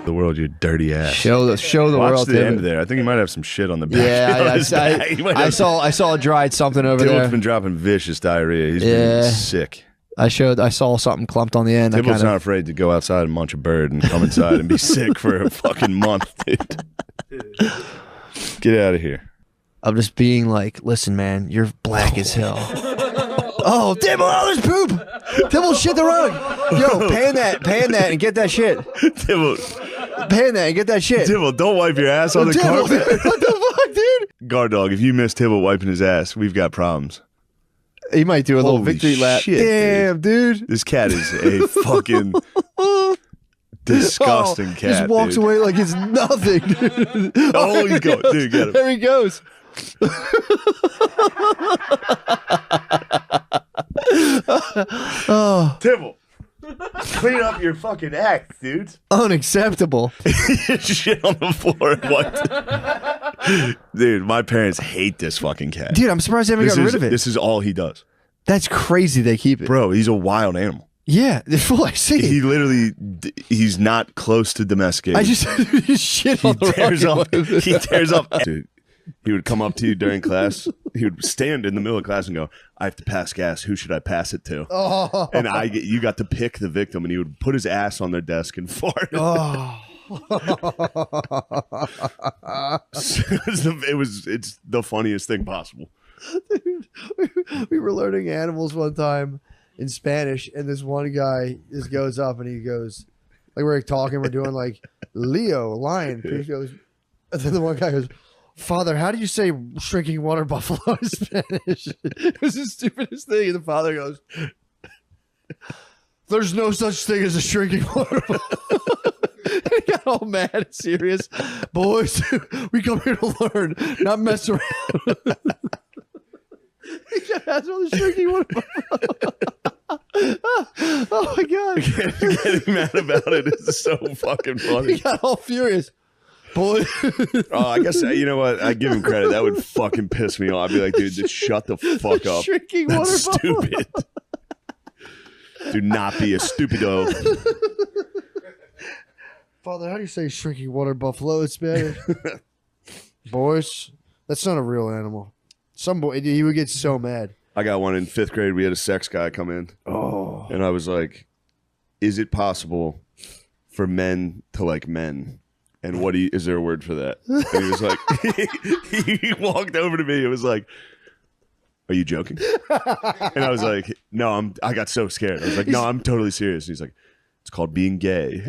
The world, you dirty ass. Show the Watch world. the end there. I think he might have some shit on the back. Yeah, I saw a dried something over Tibble's there. been dropping vicious diarrhea. He's been sick. I saw something clumped on the end. Tibble's not afraid to go outside and munch a bird and come inside and be sick for a fucking month, dude. Get out of here. I'm just being like, listen, man, you're black as hell. Oh, Tibble, there's poop. Tibble, shit the rug. Yo, pan that, and get that shit. Tibble, pan that and get that shit. Tibble, don't wipe your ass on the carpet. What the fuck, dude? Guard dog, if you miss Tibble wiping his ass, we've got problems. He might do a little victory lap. Shit, damn, dude. This cat is a fucking disgusting cat. Just walks dude. away like it's nothing, dude. Oh, he's going. Dude, get him. There he goes. Oh, Tibble, clean up your fucking act, dude. Unacceptable. Shit on the floor and wiped. Dude, my parents hate this fucking cat. Dude, I'm surprised they haven't gotten rid of it. This is all he does. That's crazy they keep it. Bro, he's a wild animal. Yeah, I see. He literally, he's not close to domesticated. I just shit on the rug. He tears up. Dude, he would come up to you during class. He would stand in the middle of class and go, I have to pass gas. Who should I pass it to? Oh. And you got to pick the victim, and he would put his ass on their desk and fart. Oh. It's the funniest thing possible. Dude, we were learning animals one time in Spanish, and this one guy just goes up and he goes, like we're talking, we're doing like Leo, lion. He goes, and then the one guy goes, Father, how do you say shrinking water buffalo in Spanish? It was the stupidest thing. And the father goes, there's no such thing as a shrinking water buffalo. He got all mad and serious. Boys, we come here to learn, not mess around. He kept asking about the shrinking water buffalo. Oh my God. Getting mad about it is so fucking funny. He got all furious. Boy. Oh, I guess, you know what? I give him credit. That would fucking piss me off. I'd be like, dude, just shut the fuck up. Shrinking water That's buffalo. stupid. Do not be a stupido. Father, how do you say shrinking water buffalo in Spanish? Boys, that's not a real animal. Some boy, he would get so mad. I got one in 5th grade. We had a sex guy come in. Oh. And I was like, is it possible for men to like men? And is there a word for that? And he was like, he walked over to me and was like, are you joking? And I was like, no, I got so scared. I was like, no, I'm totally serious. And he's like, it's called being gay.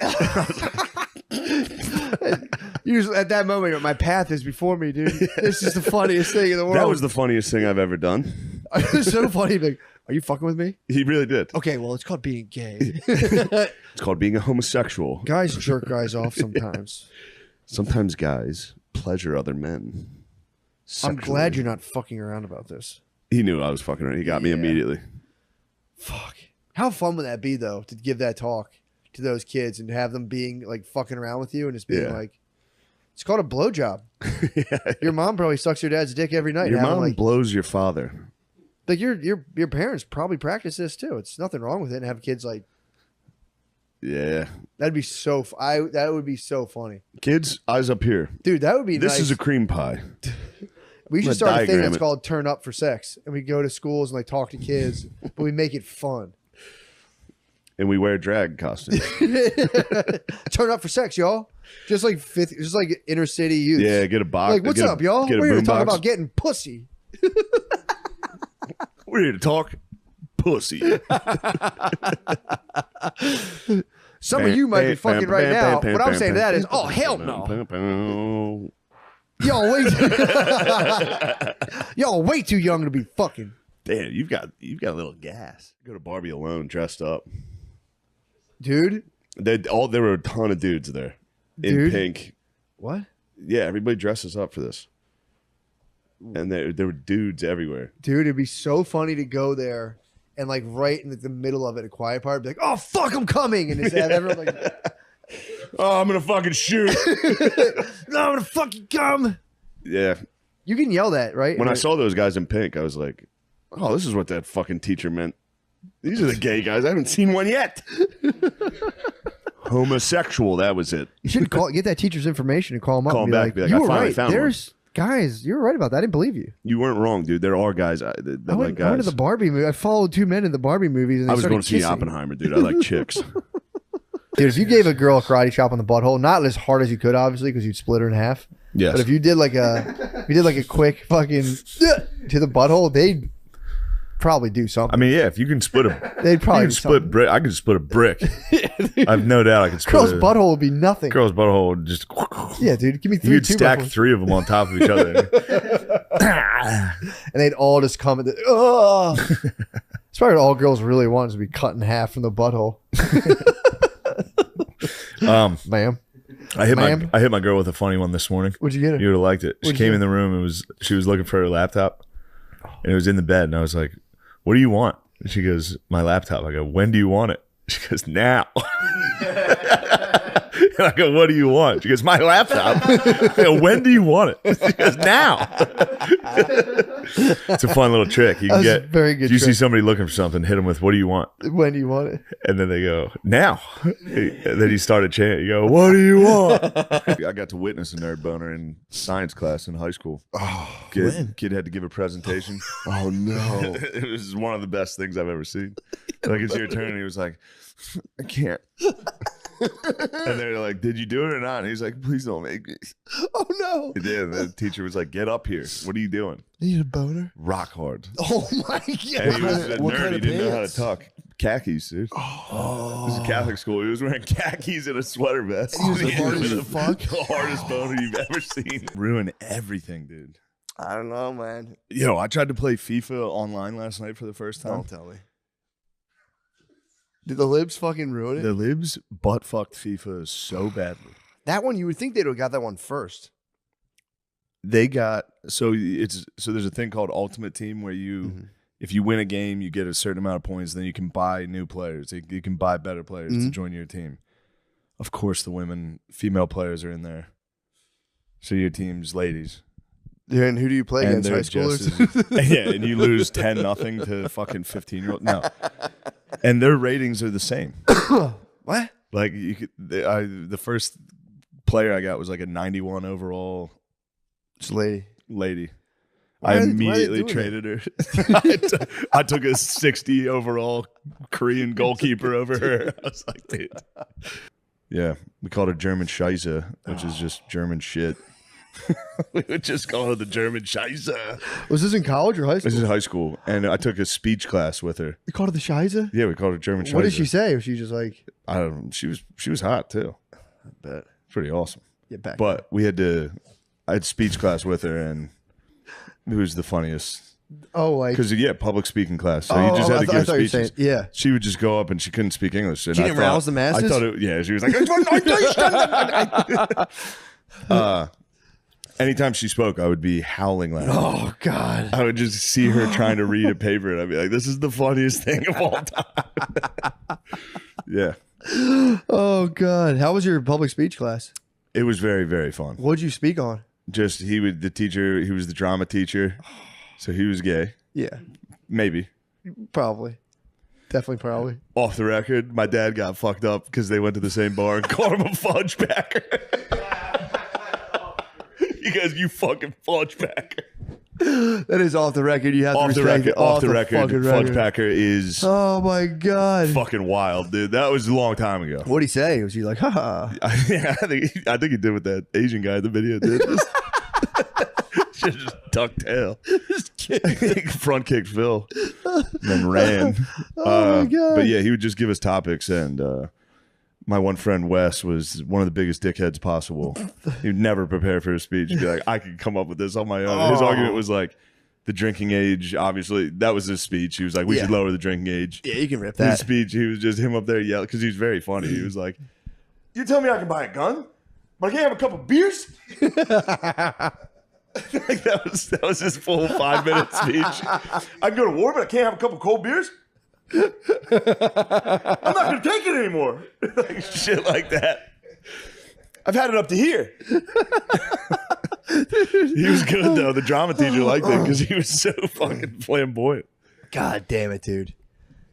Usually at that moment, my path is before me, dude. This is the funniest thing in the world. That was the funniest thing I've ever done. It's so funny. Like, are you fucking with me? He really did. Okay, well, it's called being gay. It's called being a homosexual. Guys jerk guys off sometimes. Sometimes guys pleasure other men sexually. I'm glad you're not fucking around about this. He knew I was fucking around. He got me immediately. Fuck. How fun would that be, though, to give that talk to those kids and have them being like fucking around with you and just being like, it's called a blowjob. Yeah. Your mom probably sucks your dad's dick every night. Your mom like, blows your father. Like your parents probably practice this too. It's nothing wrong with it. And have kids like, yeah, that'd be so. That would be so funny. Kids, eyes up here, dude. That would be. This nice. is a cream pie. We should start a thing that's called "Turn Up for Sex," and we go to schools and like talk to kids, but we make it fun. And we wear drag costumes. Turn up for sex, y'all. Just like inner city youth. Yeah, get a box. Like, what's up, y'all? We're here to talk about getting pussy. We're here to talk pussy. Some of you might be fucking right now. What I'm saying to that is, oh, hell no. Y'all way too young to be fucking. Damn, you've got a little gas. Go to Barbie alone, dressed up. Dude. There were a ton of dudes there. In pink. What? Yeah, everybody dresses up for this. And there were dudes everywhere. Dude, it'd be so funny to go there and like right in the middle of it, a quiet part, be like, oh, fuck, I'm coming. And just have everyone like, oh, I'm going to fucking shoot. No, I'm going to fucking come. Yeah. You can yell that, right? When I saw those guys in pink, I was like, oh, this is what that fucking teacher meant These are the gay guys. I haven't seen one yet. Homosexual. That was it. You should get that teacher's information and call him up. Call and him back. be like, I you were finally right. found There's guys. You were right about that. I didn't believe you. You weren't wrong, dude. There are guys that I went to the Barbie movie. I followed 2 men in the Barbie movies. And I was going to see kissing. Oppenheimer, dude. I like chicks. Dude, if you gave a girl a karate chop on the butthole, not as hard as you could, obviously, because you'd split her in half. Yes. But if you did like a quick fucking to the butthole, they'd probably do something. I mean, yeah, if you can split a, They'd probably you can split brick. I can split a brick. I've no doubt I can split girl's a butthole would be nothing. girl's butthole. Would just Yeah, dude, give me 3. you'd stack buttholes. 3 of them on top of each other. And they'd all just come and oh. It's probably what all girls really want is to be cut in half from the butthole. Ma'am, I hit my girl with a funny one this morning. what'd you get her? You would have liked it. She What'd you came do? in the room and she was looking for her laptop, and it was in the bed. And I was like, "What do you want?" And she goes, "My laptop." I go, "When do you want it?" She goes, "Now." And I go, "What do you want?" She goes, "My laptop." I go, "When do you want it?" She goes, "Now." It's a fun little trick. You can That's a get very good If you see trick. somebody looking for something, hit them with, "What do you want?" When do you want it? And then they go, "Now." And then you started chanting. You go, "What do you want?" I got to witness a nerd boner in science class in high school. Oh, Kid had to give a presentation. oh no. It was one of the best things I've ever seen. Like, it's your turn, and he was like, "I can't." And they're like, "Did you do it or not?" And he's like, "Please don't make me." Oh no. He did. And the teacher was like, "Get up here. What are you doing?" You need a boner? Rock hard. Oh my And god. he was a what nerd. kind He of didn't know how to pants? talk. Khakis, dude. Oh. This is a Catholic school. He was wearing khakis and a sweater vest. He was the He hardest was as fuck. the hardest boner you've ever seen. Ruin everything, dude. I don't know, man. Yo, I tried to play FIFA online last night for the first time. Don't tell me. Did the libs fucking ruin it? The libs butt fucked FIFA so badly. That one, you would think they'd have got that one first. They got so there's a thing called Ultimate Team where you if you win a game, you get a certain amount of points, then you can buy new players. You can buy better players to join your team. Of course, the female players are in there. So your team's ladies. Yeah, and who do you play And against? High they're schoolers? just yeah, and you lose 10-0 to fucking 15-year-old. No, and their ratings are the same. What? Like the first player I got was like a 91 overall This lady. lady. Why I are they immediately doing traded her. I took a 60 overall Korean goalkeeper over her. I was like, dude. Yeah, we called her German Scheisse, which is just German shit. We would just call her the German Scheisse. Was this in college or high school? This is high school, and I took a speech class with her. You called her the Shiza? Yeah, we called her German Scheisse. What did she say? Was she just like, I don't know. She was hot too. I bet. Pretty awesome. Get back. But I had speech class with her, and it was the funniest. Oh, like. Because, public speaking class. So you just had to give thought you were speeches. saying, yeah. She would just go up and she couldn't speak English. And She didn't rouse the masses? I thought she was like, anytime she spoke, I would be howling laughing. Oh, God. I would just see her trying to read a paper, and I'd be like, this is the funniest thing of all time. Yeah. Oh, God. How was your public speech class? It was very, very fun. What'd you speak on? Just, he was the drama teacher. So he was gay. Yeah. Maybe. Probably. Definitely probably. Off the record, my dad got fucked up because they went to the same bar and called him a fudge packer. You guys, you fucking fudge packer. That is off the record. You have Off to the respect record, it. off the record, fucking fudge packer is Oh, my God. fucking wild, dude. That was a long time ago. What'd he say? Was he like, haha? I think he did what that Asian guy in the video did. Just duck tail. Front kicked Phil. And then ran. Oh, my God. But yeah, he would just give us topics, and my one friend Wes was one of the biggest dickheads possible. He would never prepare for a speech. He'd be like, I could come up with this on my own. His argument was like, the drinking age, obviously, that was his speech. He was like, we should lower the drinking age. Yeah, you can rip His that. speech, he was just him up there yelling, because he was very funny. He was like, you tell me I can buy a gun, but I can't have a couple beers? Like that was his full 5-minute speech. I can go to war, but I can't have a couple cold beers? I'm not going to take it anymore. Like shit like that. I've had it up to here. He was good, though. The drama teacher liked it because he was so fucking flamboyant. God damn it, dude.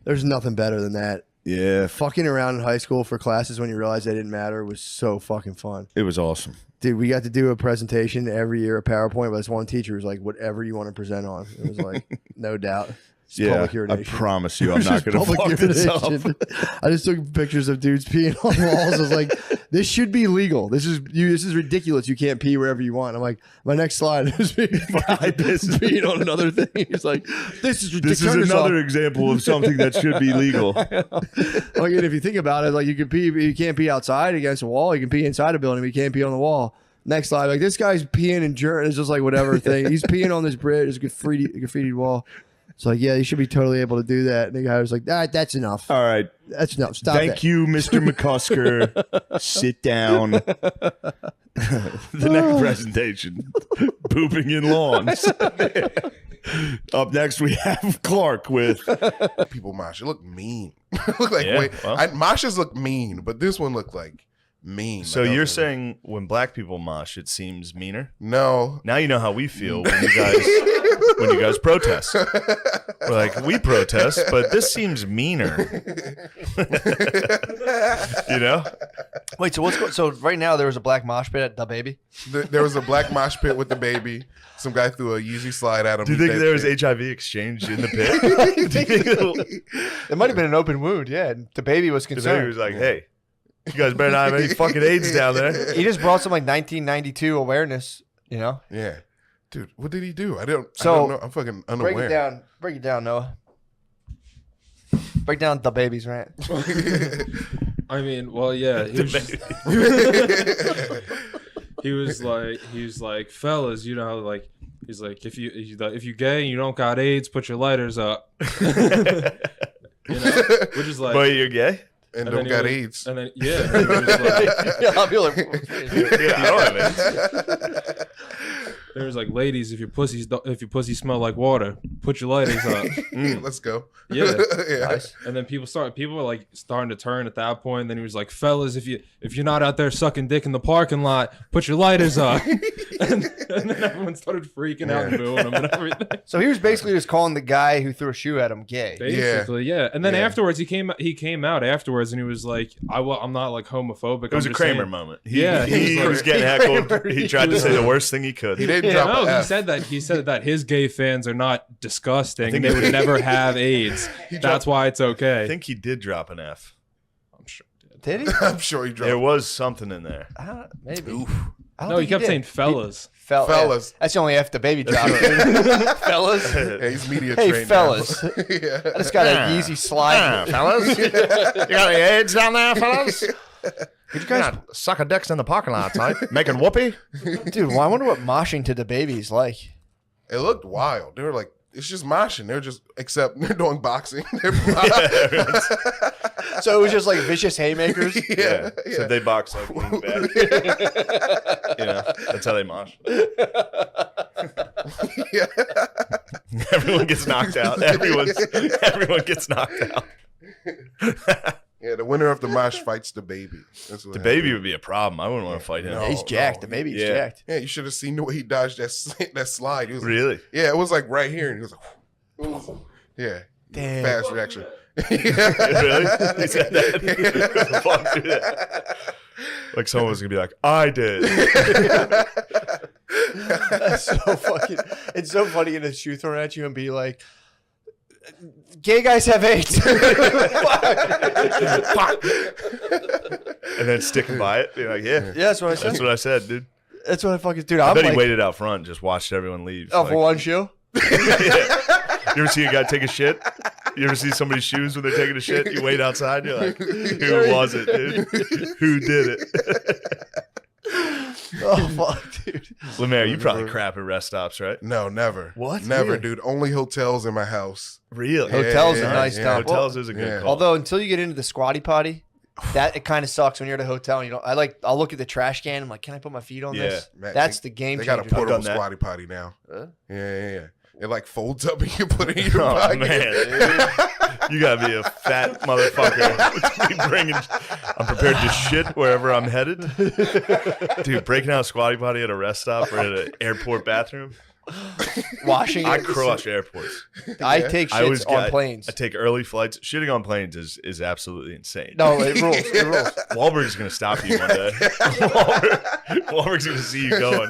There's nothing better than that. Yeah. Fucking around in high school for classes when you realize they didn't matter was so fucking fun. It was awesome. Dude, we got to do a presentation every year, a PowerPoint, but this one teacher was like, whatever you want to present on. It was like, no doubt. It's public I urination. promise you, I'm not going to fuck this up. I just took pictures of dudes peeing on walls. I was like, this should be legal. This is ridiculous. You can't pee wherever you want. I'm like, my next slide is me peeing on another thing. He's like, this is ridiculous. This is another example of something that should be legal. Like, and if you think about it, like you can pee, you can't pee outside against a wall. You can pee inside a building, but you can't pee on the wall. Next slide, like this guy's peeing and journey. It's just like whatever thing. He's peeing on this bridge. It's a graffiti wall. It's like, yeah, you should be totally able to do that. And the guy was like, that's enough. All right. That's enough. Stop Thank you, Mr. McCusker. Sit down. The next presentation, pooping in lawns. Up next, we have Clark with people mosh. It looked mean. Look like moshes look mean, but this one looked like mean. So you're saying when black people mosh, it seems meaner? No. Now you know how we feel when you guys protest. We're like, we protest, but this seems meaner. You know? Wait, so what's going? So right now there was a black mosh pit at DaBaby. There was a black mosh pit with the baby. Some guy threw a Yeezy slide at him. Do you think there was HIV exchange in the pit? It might have been an open wound. Yeah, DaBaby was concerned. He was like, hey, you guys better not have any fucking AIDS down there. He just brought some like 1992 awareness, you know? Yeah. Dude, what did he do? I don't know. I'm fucking unaware. Break it down, Noah. Break down DaBaby's rant. I mean, well, yeah. He was like, fellas, you know, like, he's like, if you gay and you don't got AIDS, put your lighters up. You know, which is like, boy, you're gay and don't got AIDS. And then he was like, I'll be like, yeah, I don't have AIDS. There was like, ladies, if your pussy smell like water, put your lighters up. Let's go. Yeah. Yeah. Nice. And then people were like starting to turn at that point. Then he was like, fellas, if you're not out there sucking dick in the parking lot, put your lighters up. and then everyone started freaking out and booing him and everything. So he was basically just calling the guy who threw a shoe at him gay. Basically, yeah. And then afterwards, he came out afterwards and he was like, I'm not like homophobic. It was a Kramer moment. He was was getting heckled. He tried to say the worst thing he could. He didn't drop an F. He said that his gay fans are not disgusting. They would never have AIDS. That's why it's okay. I think he did drop an F. I'm sure he did. Did he? I'm sure he dropped. There was something in there. Maybe. No, he kept saying fellas. Fellas. Yeah. That's the only F DaBaby dropped. Fellas. Yeah, he's media Hey, trained fellas. Yeah. I just got a Yeezy slide. Fellas. You got any AIDS down there, fellas? Could you guys suck a dicks in the parking lot, right? Making whoopee? Dude, well, I wonder what moshing to DaBaby is like. It looked wild. They were like, it's just moshing. They're just, except they're doing boxing. So it was just like vicious haymakers? Yeah. So they box like lean back. You know, that's how they mosh. Yeah. Everyone gets knocked out. Everyone gets knocked out. Yeah, the winner of the mosh fights DaBaby. DaBaby would be a problem. I wouldn't want to fight him. Yeah, he's jacked. DaBaby's jacked. Yeah, you should have seen the way he dodged that slide. He was Really? Yeah, it was like right here, and he was like, yeah, damn, fast reaction. Really? He said that. Walk through that. Like someone was gonna be like, I did. That's so fucking. It's so funny to get a shoe thrown at you and be like, gay guys have AIDS. And then sticking by it, being like, yeah, that's what I said. That's what I said, dude. That's what I fucking dude. I I'm bet like, he waited out front, and just watched everyone leave. Oh, for one shoe. Yeah. You ever see a guy take a shit? You ever see somebody's shoes when they're taking a shit? You wait outside, you're like, who was it, dude? Who did it? Oh fuck, dude. Lemaire, you probably crap at rest stops, right? No, never. What? Never, Really? dude. Only hotels in my house. Really? Hotels Yeah, are nice yeah. down. Hotels is a good call. Although until you get into the squatty potty, that it kind of sucks when you're at a hotel and you don't. I'll look at the trash can. I'm like, can I put my feet on this? Man, That's the game They changer. got a portable done that. squatty potty now. Yeah. It like folds up and you put it in your Oh pocket. man, you gotta be a fat motherfucker. To be bringing, I'm prepared to shit wherever I'm headed. Dude, breaking out a squatty potty at a rest stop or at an airport bathroom. Washing. I it. crush airports. I Yeah. take I always shits on get- planes. I take early flights. Shitting on planes is absolutely insane. No, it rules. It rules. Wahlberg's gonna stop you one day. Wahlberg's gonna see you going.